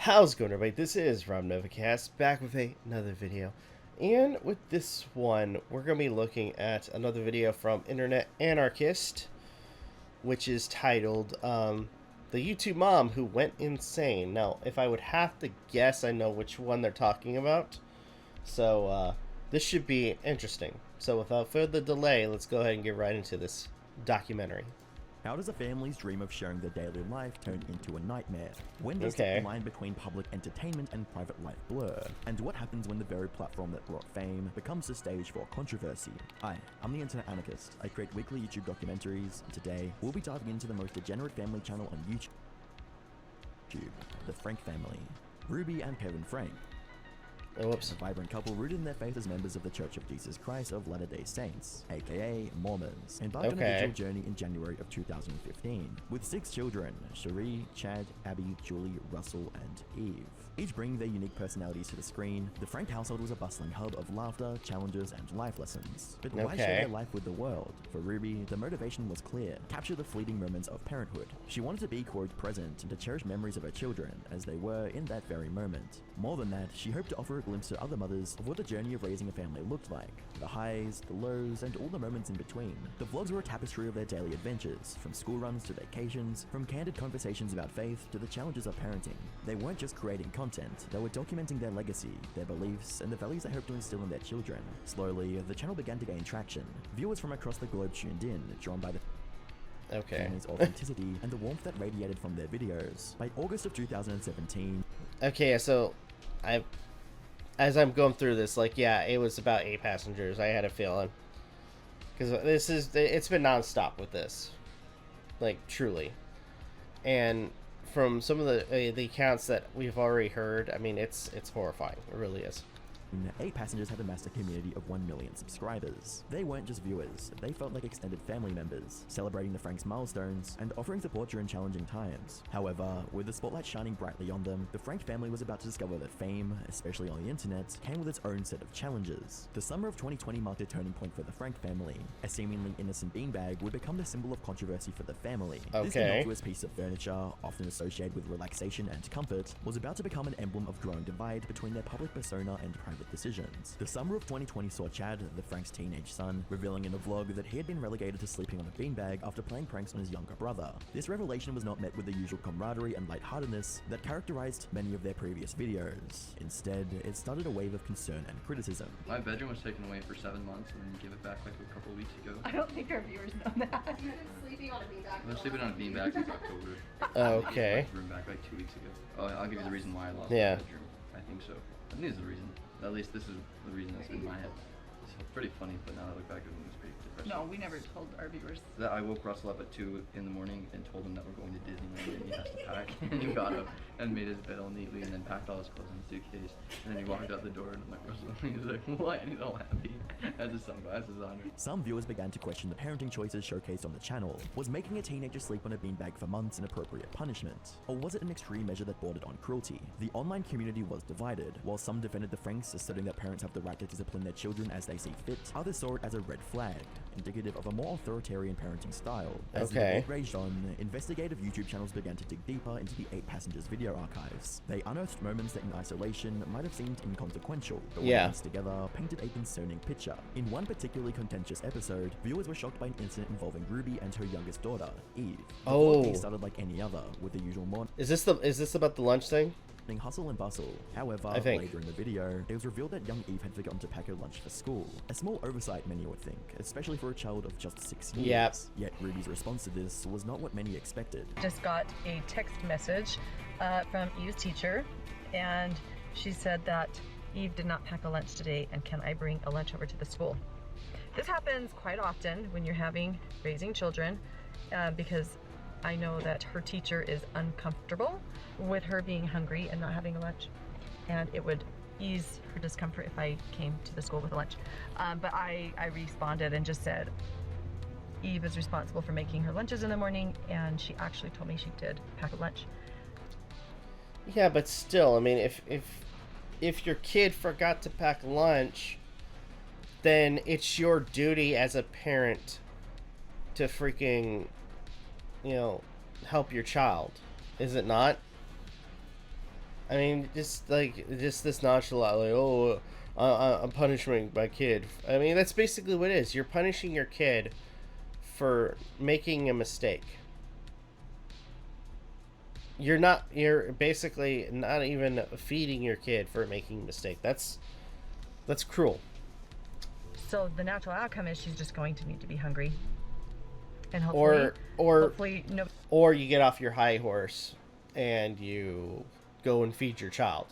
How's it going, everybody? This is Rob Novakast, back with another video. And with this one, we're going to be looking at another video from Internet Anarchist, which is titled, The YouTube Mom Who Went Insane. Now, if I would have to guess, I know which one they're talking about. So, this should be interesting. So, without further delay, let's go ahead and get right into this documentary. How does a family's dream of sharing their daily life turn into a nightmare? When does the line between public entertainment and private life blur? And what happens when the very platform that brought fame becomes the stage for controversy? Hi, I'm the Internet Anarchist. I create weekly YouTube documentaries, and today we'll be diving into the most degenerate family channel on YouTube, the Frank family. Ruby and Kevin Frank. A vibrant couple rooted in their faith as members of the Church of Jesus Christ of Latter-day Saints, aka Mormons, embarked on a digital journey in January of 2015, with 6 children, Cherie, Chad, Abby, Julie, Russell, and Eve. Each bringing their unique personalities to the screen, the Frank household was a bustling hub of laughter, challenges, and life lessons. But why share their life with the world? For Ruby, the motivation was clear: capture the fleeting moments of parenthood. She wanted to be quote present and to cherish memories of her children as they were in that very moment. More than that, she hoped to offer a glimpse to other mothers of what the journey of raising a family looked like. The highs, the lows, and all the moments in between. The vlogs were a tapestry of their daily adventures, from school runs to vacations, from candid conversations about faith to the challenges of parenting. They weren't just creating content, they were documenting their legacy, their beliefs, and the values they hoped to instill in their children. Slowly, the channel began to gain traction. Viewers from across the globe tuned in, drawn by the family's authenticity and the warmth that radiated from their videos. By August of 2017... Okay, so as I'm going through this, like, yeah, it was about 8 passengers. I had a feeling. Because it's been nonstop with this. Like, truly. And from some of the accounts that we've already heard, I mean, it's horrifying. It really is. 8 passengers have amassed a community of 1 million subscribers. They weren't just viewers, they felt like extended family members, celebrating the Franks' milestones and offering support during challenging times. However, with the spotlight shining brightly on them, the Frank family was about to discover that fame, especially on the internet, came with its own set of challenges. The summer of 2020 marked a turning point for the Frank family. A seemingly innocent beanbag would become the symbol of controversy for the family. This innocuous piece of furniture, often associated with relaxation and comfort, was about to become an emblem of growing divide between their public persona and private decisions. The summer of 2020 saw Chad, the Frank's teenage son, revealing in a vlog that he had been relegated to sleeping on a beanbag after playing pranks on his younger brother. This revelation was not met with the usual camaraderie and lightheartedness that characterized many of their previous videos. Instead, it started a wave of concern and criticism. My bedroom was taken away for 7 months and then gave it back like a couple of weeks ago. I don't think our viewers know that. You've been sleeping on a beanbag. I've been sleeping on a beanbag since October. Okay. I room back like 2 weeks ago. Oh, I'll give you the reason why I lost my bedroom. I think so. I think it's the reason. At least this is the reason that's in my head. It's pretty funny, but now that I look back, it was pretty depressing. No, we never told our viewers. That I woke Russell up at 2 in the morning and told him that we're going to Disneyland and he has to pack. And he got up and made his bed all neatly and then packed all his clothes in a suitcase. And then he walked out the door and I'm like, Russell, and he's like, what? And he's all happy. Has his sunglasses on. Some viewers began to question the parenting choices showcased on the channel. Was making a teenager sleep on a beanbag for months an appropriate punishment? Or was it an extreme measure that bordered on cruelty? The online community was divided. While some defended the Franks, asserting that parents have the right to discipline their children as they see fit, others saw it as a red flag, indicative of a more authoritarian parenting style. As the debate raged on, investigative YouTube channels began to dig deeper into the 8 passengers' video archives. They unearthed moments that in isolation might have seemed inconsequential, but when pieced together, painted a concerning picture. In one particularly contentious episode, viewers were shocked by an incident involving Ruby and her youngest daughter, Eve. The vlog started like any other, with the usual morning. Is this about the lunch thing? Hustle and bustle. However, later in the video, it was revealed that young Eve had forgotten to pack her lunch for school. A small oversight, many would think, especially for a child of just 6 years. Yet Ruby's response to this was not what many expected. Just got a text message from Eve's teacher, and she said that Eve did not pack a lunch today, and can I bring a lunch over to the school? This happens quite often when you're raising children, because I know that her teacher is uncomfortable with her being hungry and not having a lunch, and it would ease her discomfort if I came to the school with a lunch. But I responded and just said Eve is responsible for making her lunches in the morning, and she actually told me she did pack a lunch. Yeah, but still, I mean, if your kid forgot to pack lunch, then it's your duty as a parent to freaking, help your child, is it not? I mean, just this nonchalant, like, oh, I'm punishing my kid. I mean, that's basically what it is. You're punishing your kid for making a mistake. You're basically not even feeding your kid for making a mistake. That's cruel. So the natural outcome is she's just going to need to be hungry. And hopefully no. Or you get off your high horse and you go and feed your child.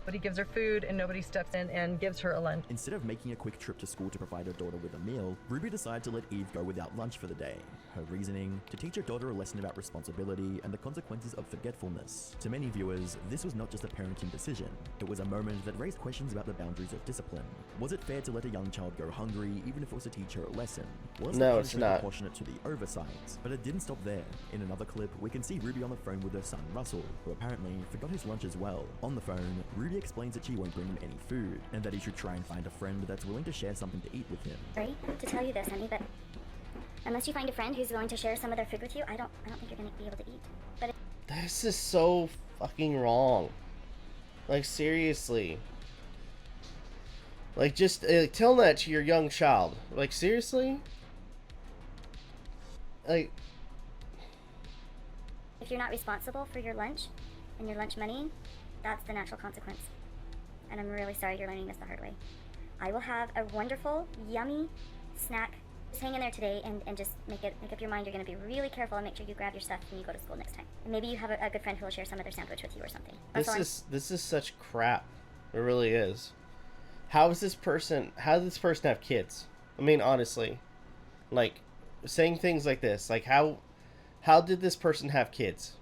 Nobody gives her food and nobody steps in and gives her a lunch. Instead of making a quick trip to school to provide her daughter with a meal, Ruby decided to let Eve go without lunch for the day. Her reasoning, to teach her daughter a lesson about responsibility and the consequences of forgetfulness. To many viewers, this was not just a parenting decision. It was a moment that raised questions about the boundaries of discipline. Was it fair to let a young child go hungry even if it was to teach her a lesson? Was No, the it's punishment not. proportionate to the oversight? But it didn't stop there. In another clip, we can see Ruby on the phone with her son Russell, who apparently forgot his lunch as well. On the phone, Ruby explains that she won't bring him any food, and that he should try and find a friend that's willing to share something to eat with him. Sorry to tell you this, honey, but unless you find a friend who's willing to share some of their food with you, I don't think you're gonna be able to eat. But This is so fucking wrong. Like, seriously. Like, just tell that to your young child. Like, seriously? Like, if you're not responsible for your lunch and your lunch money, that's the natural consequence. And I'm really sorry you're learning this the hard way. I will have a wonderful, yummy snack. Just hang in there today and just make up your mind. You're going to be really careful and make sure you grab your stuff when you go to school next time. And maybe you have a good friend who will share some of their sandwich with you or something. this is such crap. It really is. How does this person have kids? I mean, honestly. Like, saying things like this. Like, how did this person have kids?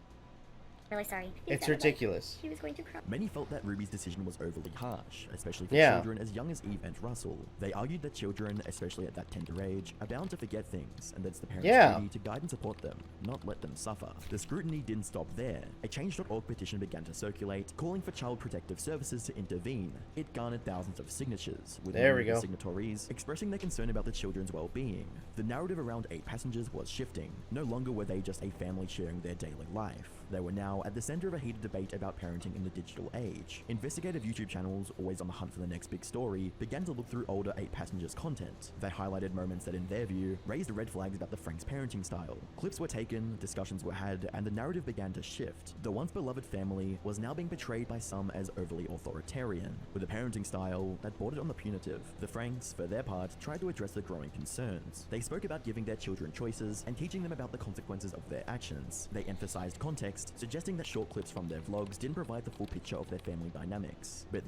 Really sorry. It's ridiculous. He was going to cry. Many felt that Ruby's decision was overly harsh, especially for Yeah. children as young as Eve and Russell. They argued that children, especially at that tender age, are bound to forget things, and that it's the parents' Yeah. duty to guide and support them, not let them suffer. The scrutiny didn't stop there. A Change.org petition began to circulate, calling for Child Protective Services to intervene. It garnered thousands of signatures, with There many we of the go. signatories expressing their concern about the children's well-being. The narrative around 8 passengers was shifting. No longer were they just a family sharing their daily life. They were now at the center of a heated debate about parenting in the digital age. Investigative YouTube channels, always on the hunt for the next big story, began to look through older 8 passengers content. They highlighted moments that, in their view, raised red flags about the Frank's parenting style. Clips were taken, discussions were had, and the narrative began to shift. The once beloved family was now being portrayed by some as overly authoritarian, with a parenting style that bordered on the punitive. The Franks, for their part, tried to address the growing concerns. They spoke about giving their children choices and teaching them about the consequences of their actions. They emphasized context, suggesting that short clips from their vlogs didn't provide the full picture of their family dynamics. But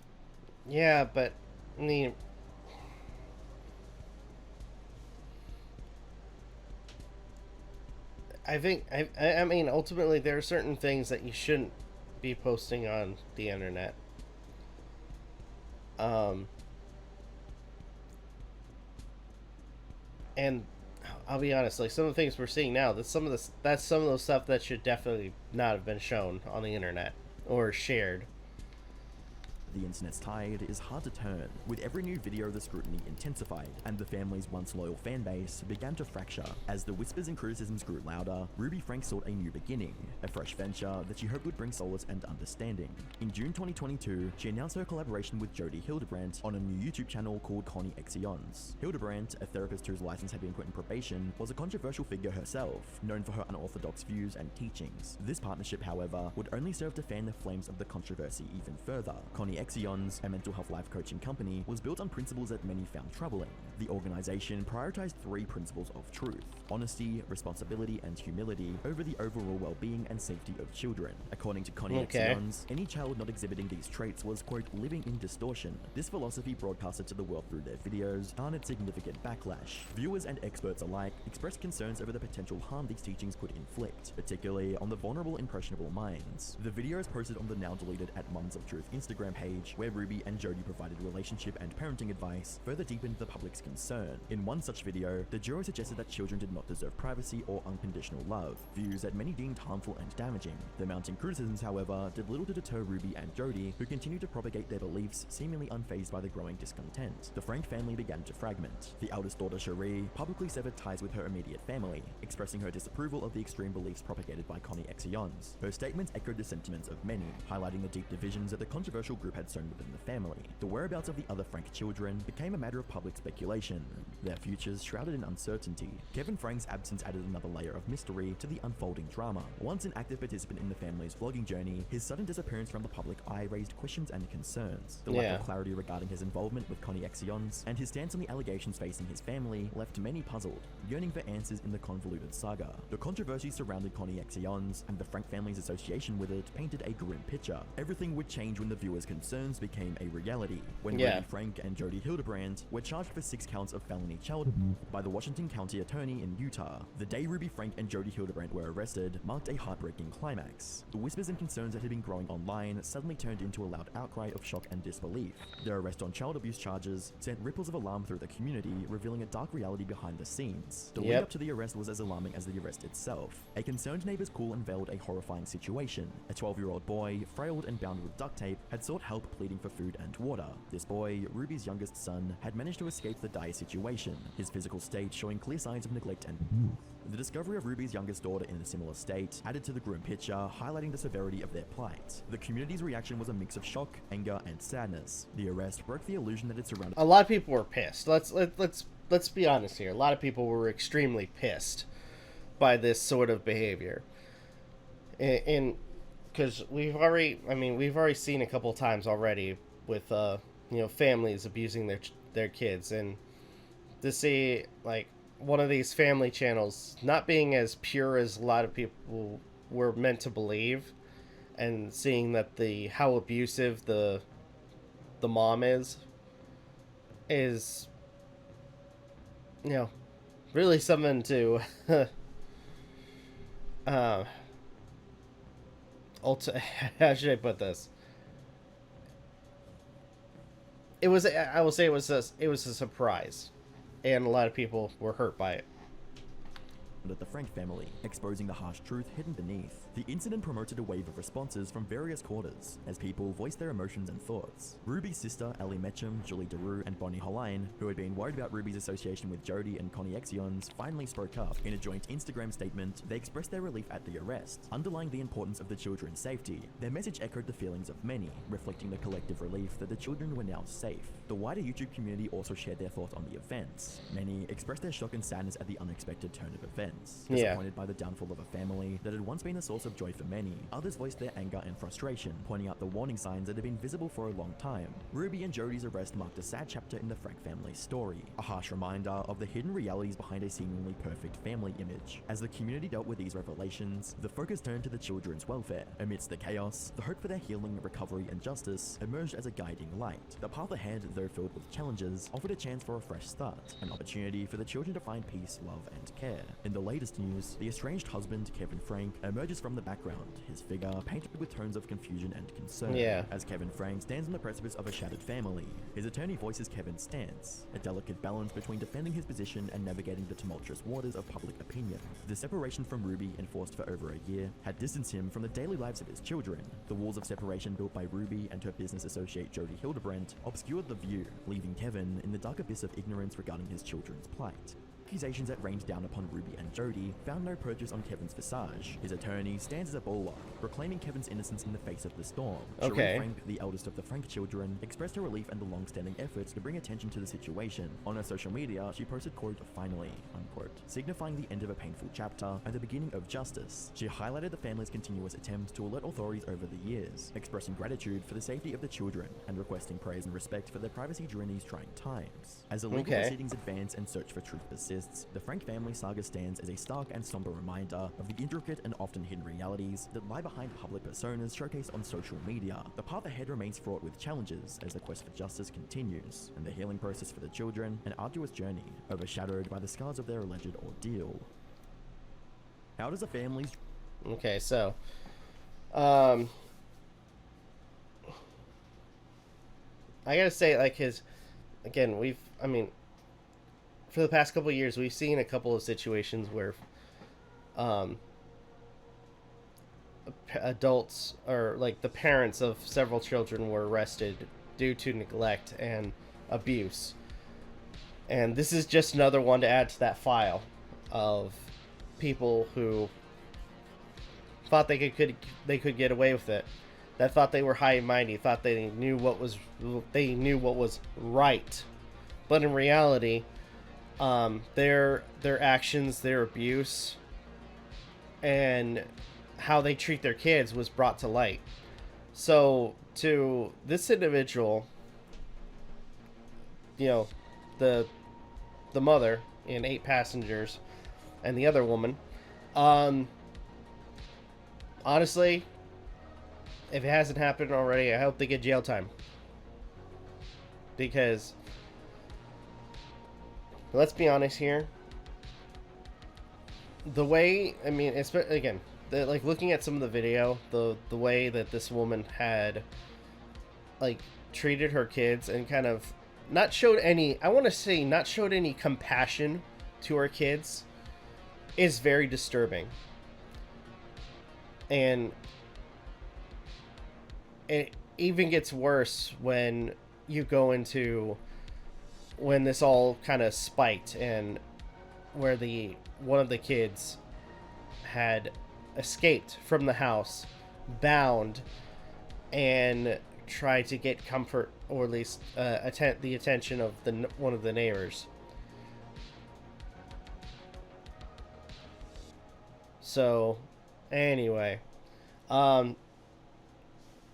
Yeah, but I mean, I mean, ultimately, there are certain things that you shouldn't be posting on the internet. And I'll be honest, like, some of the things we're seeing now, that's some of those stuff that should definitely not have been shown on the internet or shared. the internet's tide is hard to turn. With every new video, the scrutiny intensified, and the family's once loyal fanbase began to fracture. As the whispers and criticisms grew louder, Ruby Frank sought a new beginning, a fresh venture that she hoped would bring solace and understanding. In June 2022, she announced her collaboration with Jodie Hildebrandt on a new YouTube channel called Connie Exions. Hildebrandt, a therapist whose license had been put in probation, was a controversial figure herself, known for her unorthodox views and teachings. This partnership, however, would only serve to fan the flames of the controversy even further. Connie Exions, a mental health life coaching company, was built on principles that many found troubling. The organization prioritized 3 principles of truth: honesty, responsibility, and humility over the overall well-being and safety of children. According to Connie Exions, any child not exhibiting these traits was, quote, living in distortion. This philosophy, broadcasted to the world through their videos, garnered significant backlash. Viewers and experts alike expressed concerns over the potential harm these teachings could inflict, particularly on the vulnerable, impressionable minds. The videos posted on the now deleted @Mums of Truth Instagram page stage where Ruby and Jody provided relationship and parenting advice further deepened the public's concern. In one such video, the juror suggested that children did not deserve privacy or unconditional love, views that many deemed harmful and damaging. The mounting criticisms, however, did little to deter Ruby and Jody, who continued to propagate their beliefs, seemingly unfazed by the growing discontent. The Frank family began to fragment. The eldest daughter, Cherie, publicly severed ties with her immediate family, expressing her disapproval of the extreme beliefs propagated by Connie Exions. Her statements echoed the sentiments of many, highlighting the deep divisions that the controversial group had sown within the family. The whereabouts of the other Frank children became a matter of public speculation, their futures shrouded in uncertainty. Kevin Frank's absence added another layer of mystery to the unfolding drama. Once an active participant in the family's vlogging journey, his sudden disappearance from the public eye raised questions and concerns. The lack of clarity regarding his involvement with Connie Exions and his stance on the allegations facing his family left many puzzled, yearning for answers in the convoluted saga. The controversy surrounding Connie Exions and the Frank family's association with it painted a grim picture. Everything would change when the viewers' concerns became a reality. When Ruby Frank and Jody Hildebrand were charged for 6 counts of felony child abuse by the Washington County Attorney in Utah. The day Ruby Frank and Jody Hildebrand were arrested marked a heartbreaking climax. The whispers and concerns that had been growing online suddenly turned into a loud outcry of shock and disbelief. Their arrest on child abuse charges sent ripples of alarm through the community, revealing a dark reality behind the scenes. The lead up to the arrest was as alarming as the arrest itself. A concerned neighbor's call unveiled a horrifying situation. A 12-year-old boy, frailed and bound with duct tape, had sought help pleading for food and water. This boy, Ruby's youngest son, had managed to escape the dire situation, his physical state showing clear signs of neglect and abuse. The discovery of Ruby's youngest daughter in a similar state added to the grim picture, highlighting the severity of their plight. The community's reaction was a mix of shock, anger, and sadness. The arrest broke the illusion that had surrounded. A lot of people were pissed. Let's be honest here. A lot of people were extremely pissed by this sort of behavior, and because we've already seen a couple times already with families abusing their kids, and to see like one of these family channels not being as pure as a lot of people were meant to believe, and seeing that how abusive the mom is really something to how should I put this? I will say it was a surprise, and a lot of people were hurt by it. At the Frank family, exposing the harsh truth hidden beneath. The incident promoted a wave of responses from various quarters as people voiced their emotions and thoughts. Ruby's sister, Ellie Metcham, Julie DeRue, and Bonnie Holine, who had been worried about Ruby's association with Jody and Connie Exions, finally spoke up. In a joint Instagram statement, they expressed their relief at the arrest, underlying the importance of the children's safety. Their message echoed the feelings of many, reflecting the collective relief that the children were now safe. The wider YouTube community also shared their thoughts on the events. Many expressed their shock and sadness at the unexpected turn of events, disappointed by the downfall of a family that had once been a source of joy for many. Others voiced their anger and frustration, pointing out the warning signs that had been visible for a long time. Ruby and Jody's arrest marked a sad chapter in the Frank family's story, a harsh reminder of the hidden realities behind a seemingly perfect family image. As the community dealt with these revelations, the focus turned to the children's welfare. Amidst the chaos, the hope for their healing, recovery, and justice emerged as a guiding light. The path ahead, though filled with challenges, offered a chance for a fresh start, an opportunity for the children to find peace, love, and care. In the latest news, the estranged husband, Kevin Frank, emerges from the background, his figure painted with tones of confusion and concern. As Kevin Frank stands on the precipice of a shattered family, his attorney voices Kevin's stance, a delicate balance between defending his position and navigating the tumultuous waters of public opinion. The separation from Ruby, enforced for over a year, had distanced him from the daily lives of his children. The walls of separation built by Ruby and her business associate Jody Hildebrandt obscured the view, leaving Kevin in the dark abyss of ignorance regarding his children's plight. Accusations that rained down upon Ruby and Jody found no purchase on Kevin's visage. His attorney stands as a bulwark, proclaiming Kevin's innocence in the face of the storm. Cherie Frank, the eldest of the Frank children, expressed her relief and the long-standing efforts to bring attention to the situation. On her social media, she posted, quote, "finally," unquote, signifying the end of a painful chapter and the beginning of justice. She highlighted the family's continuous attempts to alert authorities over the years, expressing gratitude for the safety of the children and requesting praise and respect for their privacy during these trying times. As the legal proceedings advance and search for truth persists, the Frank family saga stands as a stark and somber reminder of the intricate and often hidden realities that lie behind public personas showcased on social media. The path ahead remains fraught with challenges as the quest for justice continues, and the healing process for the children an arduous journey, overshadowed by the scars of their alleged ordeal. How does a family's... Okay, so... I gotta say, like, again, for the past couple of years, we've seen a couple of situations where adults, or like the parents of several children, were arrested due to neglect and abuse. And this is just another one to add to that file of people who thought they could get away with it, that thought they were high and mighty, thought they knew what was right, but in reality, their actions, their abuse, and how they treat their kids was brought to light. So to this individual, you know, the mother and 8 passengers and the other woman, honestly, if it hasn't happened already, I hope they get jail time. Because, let's be honest here, the way, I mean, again, like, looking at some of the video, the way that this woman had, like, treated her kids and kind of not showed any compassion to her kids is very disturbing. And it even gets worse when you go into when this all kind of spiked, and where one of the kids had escaped from the house, bound, and tried to get comfort, or at least the attention of one of the neighbors. So, anyway, I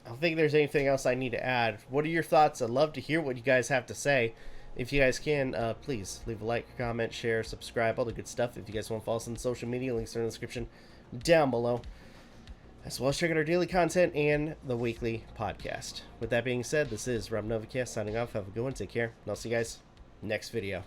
don't think there's anything else I need to add. What are your thoughts? I'd love to hear what you guys have to say. If you guys can, please leave a like, comment, share, subscribe, all the good stuff. If you guys want to follow us on social media, links are in the description down below, as well as check out our daily content and the weekly podcast. With that being said, this is Novakast signing off. Have a good one. Take care. And I'll see you guys next video.